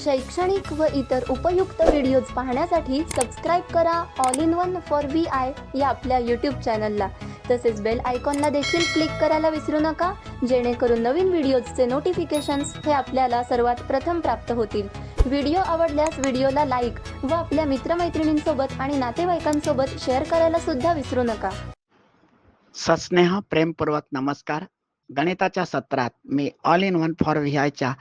शैक्षणिक व इतर उपयुक्त व्हिडिओज पाहण्यासाठी सबस्क्राईब करा all in one for VI या आपल्या यूट्यूब चॅनलला. तसेच बेल आयकॉनला देखील क्लिक करायला विसरू नका, जेणेकरून नवीन व्हिडिओजचे नोटिफिकेशन्स हे आपल्याला सर्वात प्रथम प्राप्त होतील. व्हिडिओ आवडल्यास व्हिडिओला लाईक व आपल्या मित्रमैत्रिणींसोबत आणि नातेवाईकांसोबत शेअर करायला सुद्धा विसरू नका. सस्नेह प्रेमपूर्वक नमस्कार. गणिताच्या सत्रात मी ऑल इन वन फॉर VIच्या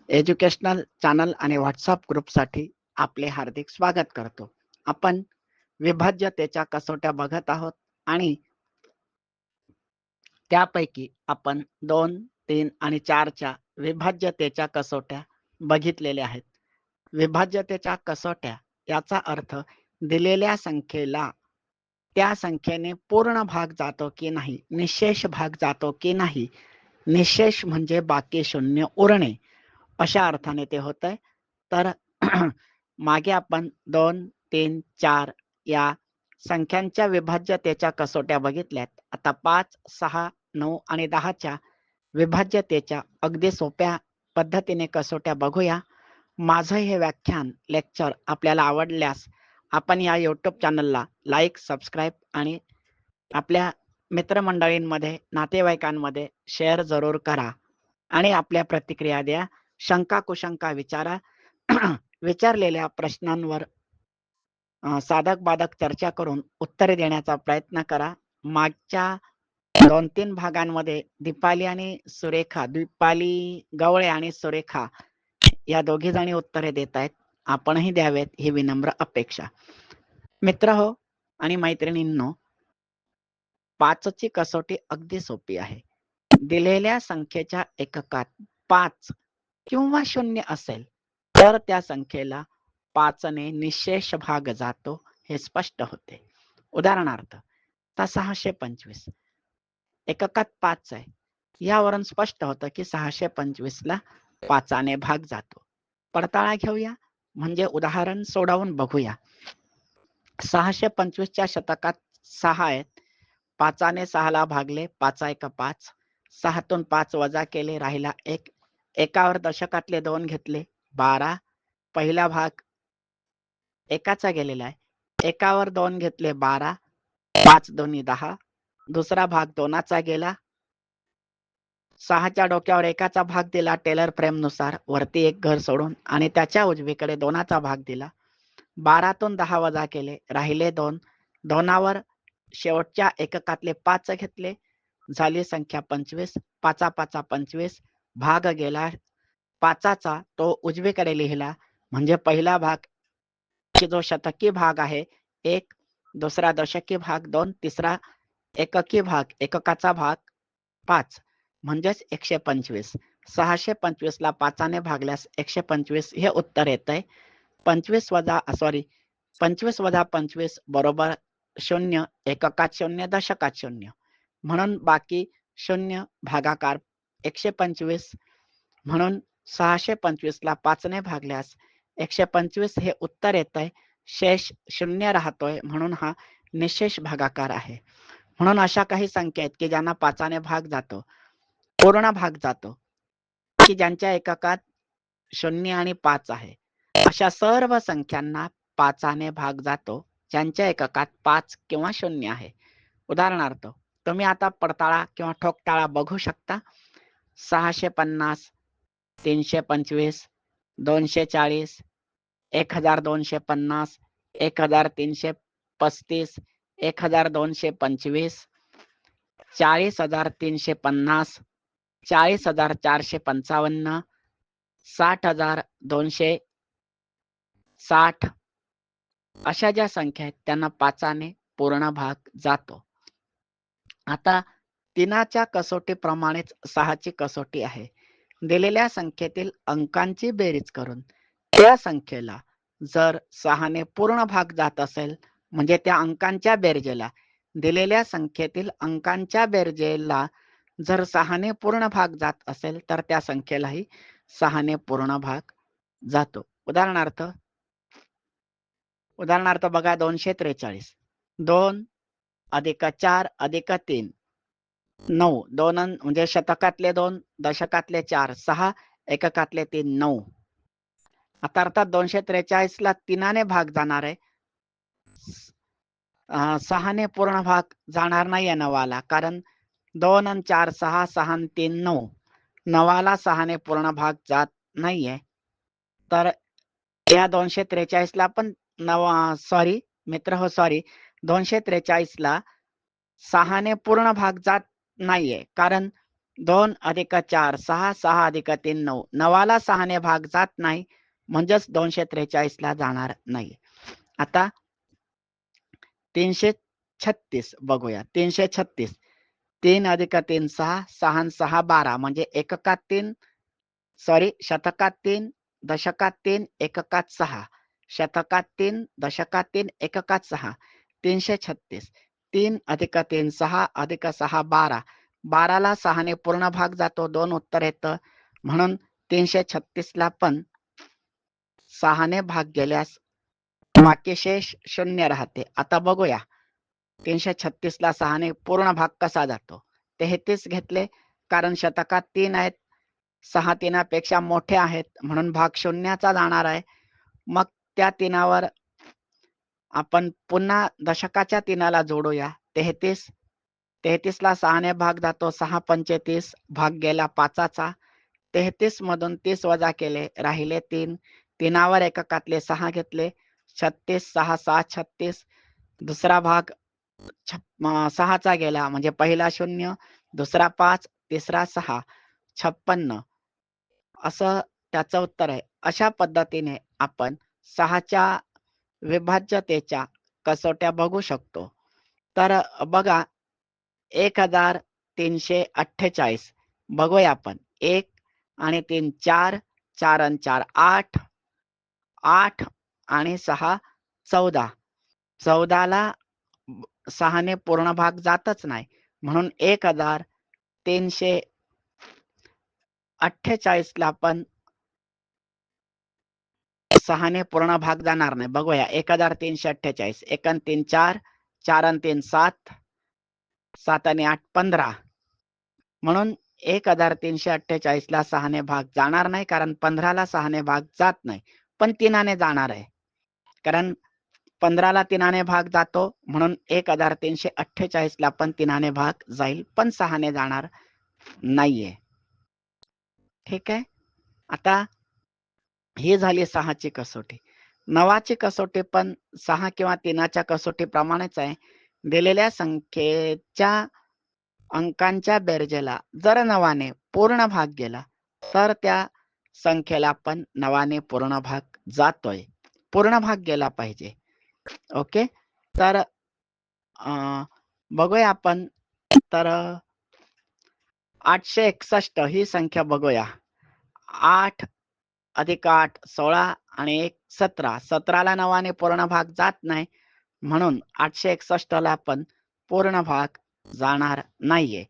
एज्युकेशनल चॅनल आणि व्हॉट्सअप ग्रुपसाठी आपले हार्दिक स्वागत करतो. आपण विभाज्यतेच्या कसोट्या बघत आहोत आणि त्यापैकी आपण 2, 3 आणि 4च्या विभाज्यतेच्या कसोट्या बघितलेल्या आहेत. विभाज्यतेच्या कसोट्या याचा अर्थ दिलेल्या संख्येला त्या संख्येने पूर्ण भाग जातो की नाही, निशेष भाग जातो की नाही. निशेष म्हणजे बाकी शून्य उरणे अशा अर्थाने ते होतंय. तर मागे आपण 2, 3, 4 या संख्यांच्या विभाज्यतेच्या कसोट्या बघितल्यात. आता 5, 6, 9 आणि 10च्या विभाज्यतेच्या अगदी सोप्या पद्धतीने कसोट्या बघूया. माझं हे व्याख्यान लेक्चर आपल्याला आवडल्यास आपण या YouTube चॅनलला लाईक, सबस्क्राईब आणि आपल्या मित्रमंडळींमध्ये, नातेवाईकांमध्ये शेअर जरूर करा आणि आपल्या प्रतिक्रिया द्या. शंका कुशंका विचारा. विचारलेल्या प्रश्नांवर साधक बाधक चर्चा करून उत्तरे देण्याचा प्रयत्न करा. मागच्या 2-3 भागांमध्ये दीपाली गवळे आणि सुरेखा या दोघी जणी उत्तरे देत आहेत. आपणही द्यावेत ही विनम्र अपेक्षा. मित्र हो आणि मैत्रिणींनो, 5ची कसोटी अगदी सोपी आहे. दिलेल्या संख्येच्या एककात 5 किंवा 0 असेल तर त्या संख्येला 5ने निशेष भाग जातो हे स्पष्ट होते. उदाहरणार्थ 625 एककात 5 आहे. यावरून स्पष्ट होतं की 625ला 5ने भाग जातो. पडताळा घेऊया, म्हणजे उदाहरण सोडवून बघूया. 625च्या शतकात 6 आहेत. 5ने 6ला भागले, 5 1 5. 6तून 5 वजा केले, राहिला 1. एकावर दशकातले 2 घेतले, 12. पहिला भाग एकाचा गेलेला आहे. एकावर 2 घेतले, 12. 5 दोन्ही 10. दुसरा भाग 2चा गेला. 6च्या डोक्यावर एकाचा भाग दिला टेलर फ्रेम नुसार, वरती एक घर सोडून, आणि त्याच्या उजवीकडे 2चा भाग दिला. 12तून 10 वजा केले, राहिले 2. 2वर शेवटच्या एककातले 5 घेतले, झाली संख्या 25. 5 5 25. भाग गेला 5चा, तो उजवीकडे लिहिला, म्हणजे पहिला भाग जो शतकी भाग आहे 1, दुसरा दशकी भाग 2, तिसरा एककी भाग एककाचा भाग 5, म्हणजेच 125. 625ला 5ने भागल्यास 125 हे उत्तर येतंय. 25 वजा 25 बरोबर 0. एककात 0, दशकात 0, म्हणून बाकी 0 भागाकार 125. म्हणून 625ला 5ने भागल्यास 125 हे उत्तर येतंय. शेष 0 राहतोय, म्हणून हा निशेष भागाकार आहे. म्हणून अशा काही संख्या आहेत की ज्यांना 5ने भाग जातो, पूर्ण भाग जातो, की ज्यांच्या एककात 0 आणि 5 आहे. अशा सर्व संख्यांना 5ने भाग जातो ज्यांच्या एककात 5 किंवा 0 आहे. उदाहरणार्थ तुम्ही आता पडताळा किंवा ठोकताळा बघू शकता. 650, 325, 240, 1250, 1335, 1225, 40350, 40455, 60260. अशा ज्या संख्या आहेत त्यांना 5ने पूर्ण भाग जातो. आता 3च्या कसोटीप्रमाणेच 6ची कसोटी आहे. दिलेल्या संख्येतील अंकांची बेरीज करून त्या संख्येला जर 6ने पूर्ण भाग जात असेल, म्हणजे त्या अंकांच्या बेरजेला, दिलेल्या संख्येतील अंकांच्या बेरजेला जर 6ने पूर्ण भाग जात असेल तर त्या संख्येलाही 6ने पूर्ण भाग जातो. उदाहरणार्थ बघा, 243. 2 अधिक 4 अधिक 3 9. 2 म्हणजे शतकातले 2, दशकातले 4, 6, एककातले 3, 9. आता अर्थात 243 ला 3 भाग जाणार आहे. 6 पूर्ण भाग जाणार नाहीये 9ला, कारण 2 आणि 4 6, 6 आणि 3 9. 9ला 6 पूर्ण भाग जात नाहीये. तर या 243 ला पण सॉरी मित्र हो, सॉरी 243 ला 6 पूर्ण भाग जात नाहीये, कारण 2 अधिक 4 6, 6 अधिक 3 9. 9ला 6 भाग जात नाही, म्हणजेच 243 ला जाणार नाही. आता 336 बघूया. 336 3 अधिक 3 6, 6 आणि 6 12, म्हणजे एककात 3, सॉरी शतकात 3, दशकात 3, एककात 6. शतकात 3, दशकात 3, एककात 6. 336 3 अधिक 3 6 अधिक 6 12. 12ला 6 पूर्ण भाग जातो, 2 उत्तर येतं, म्हणून 336 ला पण 6 भाग गेल्यास वाक्यशेष 0 राहते. आता बघूया 336 ला 6 पूर्ण भाग कसा जातो. 33 घेतले, कारण शतकात 3 आहेत, 6 3पेक्षा मोठे आहेत, म्हणून भाग 0चा जाणार आहे. मग त्या 3वर आपण पुन्हा दशकाच्या 3ला जोडूया. 33 33 ला 6 भाग जातो, 6 35 भाग गेला 5चा. 33 मधून 30 वजा केले, राहिले 3. 3वर एककातले 6 घेतले, 36 6 6 36. दुसरा भाग 6चा गेला, म्हणजे पहिला 0, दुसरा 5, तिसरा 6, 56 असं त्याचं उत्तर आहे. अशा पद्धतीने आपण 6च्या विभाज्यतेच्या कसोट्या बघू शकतो. तर बघा 1348 बघूया आपण. 1 आणि 3 4, 4 आणि 4 8, 8 आणि 6 14. 14ला 6 पूर्ण भाग जातच नाही, म्हणून 1348 ला पण 6 पूर्ण भाग जाणार नाही. बघूया 1348. 1 आणि 3 4, 4 आणि 3 7, 7 आणि 8 15, म्हणून 1348 ला 6 भाग जाणार नाही, कारण 15ला 6 भाग जात नाही, पण 3 जाणार आहे. कारण 15ला 3 भाग जातो, म्हणून 1348 ला पण 3 भाग जाईल, पण 6 जाणार नाहीये. ठीक आहे. आता ही झाली 6ची कसोटी. 9ची कसोटी पण 6 किंवा 3च्या कसोटीप्रमाणेच आहे. दिलेल्या संख्येच्या अंकांच्या बेरजेला जर 9ने पूर्ण भाग गेला, तर त्या संख्येला पण 9ने पूर्ण भाग जातोय. पूर्ण भाग गेला पाहिजे. ओके. तर बघूया आपण. तर 861 ही संख्या बघूया. 8 अधिक 8 16 आणि 1 17. 17ला 9ने पूर्ण भाग जात नाही, म्हणून 861 ला पण पूर्ण भाग जाणार नाहीये.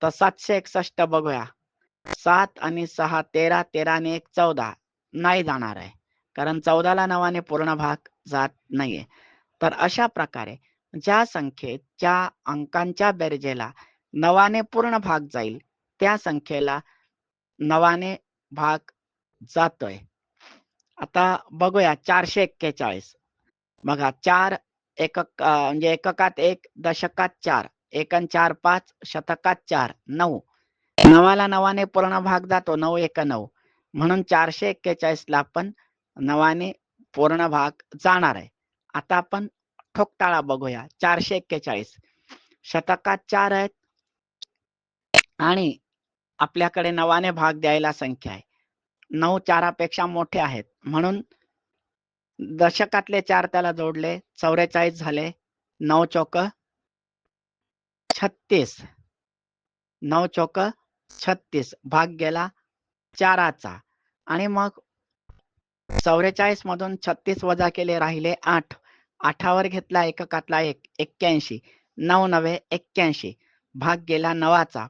तर 761 बघूया. 7 आणि 6 13, 13 आणि 1 14 नाही जाणार आहे, कारण 14ला 9ने पूर्ण भाग जात नाहीये. तर अशा प्रकारे ज्या संख्येच्या अंकांच्या बेरजेला 9ने पूर्ण भाग जाईल, त्या संख्येला 9ने भाग जातोय. आता बघूया 441. बघा 4 एकक म्हणजे एककात 1, दशकात 4, 1 आणि 4 5, शतकात 4 9. 9ला 9ने पूर्ण भाग जातो, 9 1 9, म्हणून 441 ला पण 9ने पूर्ण भाग जाणार आहे. आता आपण ठोकताळा बघूया. 441 शतकात 4 आहेत, आणि आपल्याकडे 9ने भाग द्यायला संख्या आहे. 9 4पेक्षा मोठे आहेत, म्हणून दशकातले 4 त्याला जोडले, 44 झाले. 9 चौक 36. 9 चौक 36 भाग गेला 4चा, आणि मग 44 मधून 36 वजा केले, राहिले 8. 8वर घेतला एककातला 1, 81. 9 9 81 भाग गेला 9चा,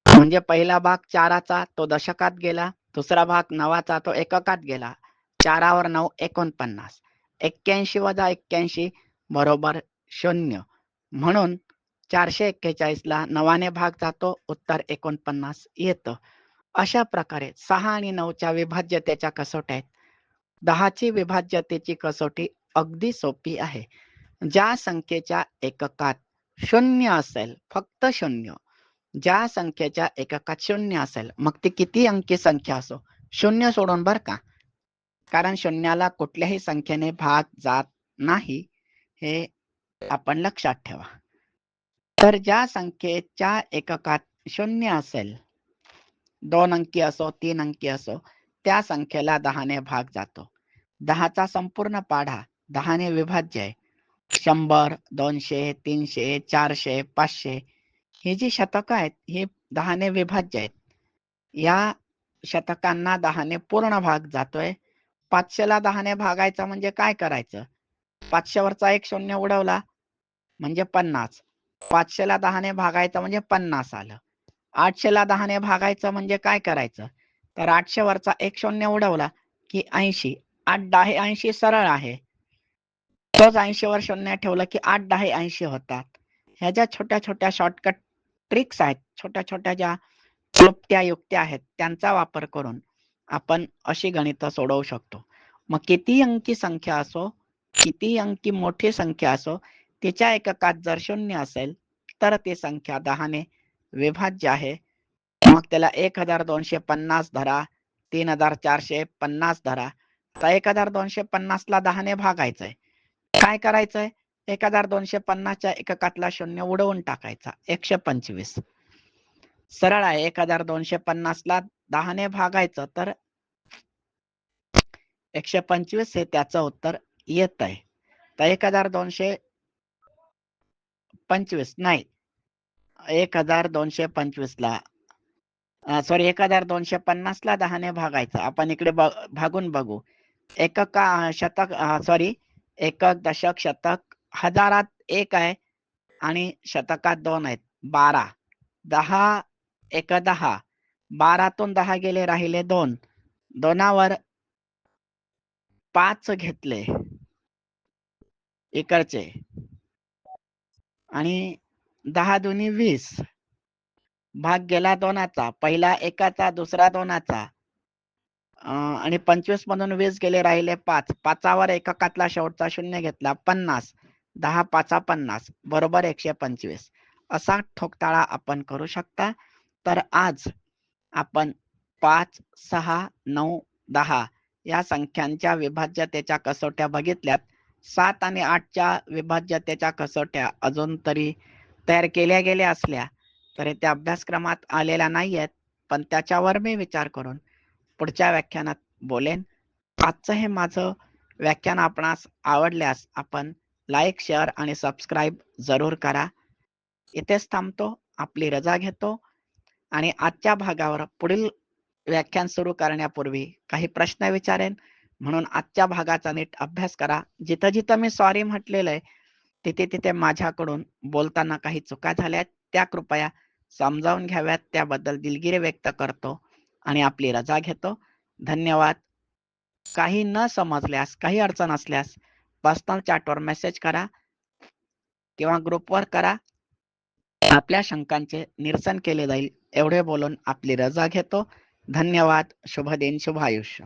म्हणजे पहिला भाग 4चा तो दशकात गेला, दुसरा भाग 9चा तो एककात गेला. 4वर 9 49. 81 वजा 81 बरोबर 0, म्हणून 441 ला 9ने भाग जातो, उत्तर 49 येतं. अशा प्रकारे 6 आणि 9च्या विभाज्यतेच्या कसोट्या आहेत. 10ची विभाज्यतेची कसोटी अगदी सोपी आहे. ज्या संख्येच्या एककात शून्य असेल, फक्त शून्य, ज्या संख्येच्या एककात शून्य असेल, मग ती किती अंकी संख्या असो, शून्य सोडून बर का, कारण शून्याला कुठल्याही संख्येने भाग जात नाही, हे आपण लक्षात ठेवा. तर ज्या संख्येच्या एककात शून्य असेल, 2 अंकी असो 3 अंकी असो, त्या संख्येला 10ने भाग जातो. 10चा संपूर्ण पाढा 10ने विभाज्य आहे. 100, 200, 300, 400, 500 ही जी शतकं आहेत ही 10ने विभाज्य आहेत. या शतकांना 10ने पूर्ण भाग जातोय. 500ला 10ने भागायचा म्हणजे काय करायचं? 500 वरचा एक शून्य उडवला म्हणजे 50. 500ला 10ने भागायचं म्हणजे 50 आलं. 800ला 10ने भागायचं म्हणजे काय करायचं? तर 800 वरचा एक शून्य उडवला की 80. 8 10 80 सरळ आहे. तोच 80 वर शून्य ठेवलं की 8 10 80 होतात. ह्या ज्या छोट्या छोट्या शॉर्टकट ट्रिक्स आहेत, छोट्या छोट्या ज्या क्लुप्त्या युक्त्या आहेत, त्यांचा वापर करून आपण अशी गणितं सोडवू शकतो. मग किती अंकी संख्या असो, किती अंकी मोठी संख्या असो, तिच्या एककात जर शून्य असेल तर ती संख्या 10ने विभाज्य आहे. मग त्याला 1250 धरा, 3450 धरा. तर 1250 ला 10ने भागायचंय. काय करायचंय? 1250 च्या एककातला शून्य उडवून टाकायचा. 125. सरळ आहे. 1250 ला 10ने भागायचं तर 125 हे त्याचं उत्तर येत आहे. तर 1225 नाही, 1225 ला सॉरी 1250 ला 10ने भागायचं. आपण इकडे भागून बघू. शतक सॉरी एकक, दशक, शतक, हजारात 1 आहे आणि शतकात 2 आहेत. 12. 10 एक 10. 12तून 10 गेले, राहिले 2. 2वर 5 घेतले इकडचे आणि 10 दुनी 20. भाग गेला 2चा, पहिला 1चा, दुसरा 2चा. आणि 25 मधून 20 गेले, राहिले 5. 5वर एककातला शेवटचा शून्य घेतला, 50. 10 5 50 बरोबर 125. असा ठोकताळा आपण करू शकता. तर आज आपण 5, 6, 9, 10 या संख्यांच्या विभाज्यतेच्या कसोट्या बघितल्यात. 7 आणि 8च्या विभाज्यतेच्या कसोट्या अजून तरी तयार केल्या गेल्या असल्या तरी त्या अभ्यासक्रमात आलेल्या नाहीयेत, पण त्याच्यावर मी विचार करून पुढच्या व्याख्यानात बोलेन. आजचं हे माझं व्याख्यान आपणास आवडल्यास आपण लाईक, शेअर आणि सबस्क्राईब जरूर करा. इथेच थांबतो, आपली रजा घेतो आणि आजच्या भागावर पुढील व्याख्यान सुरू करण्यापूर्वी काही प्रश्न विचारेन, म्हणून आजच्या भागाचा नीट अभ्यास करा. जिथं जिथं मी सॉरी म्हटलेलं आहे तिथे तिथे माझ्याकडून बोलताना काही चुका झाल्या त्या कृपया समजावून घ्याव्यात. त्याबद्दल दिलगिरी व्यक्त करतो आणि आपली रजा घेतो. धन्यवाद. काही न समजल्यास, काही अडचण असल्यास पर्सनल चॅटवर मेसेज करा किंवा ग्रुपवर करा. आपल्या शंकांचे निरसन केले जाईल. एवढे बोलून आपली रजा घेतो. धन्यवाद. शुभ दिन, शुभ आयुष्य.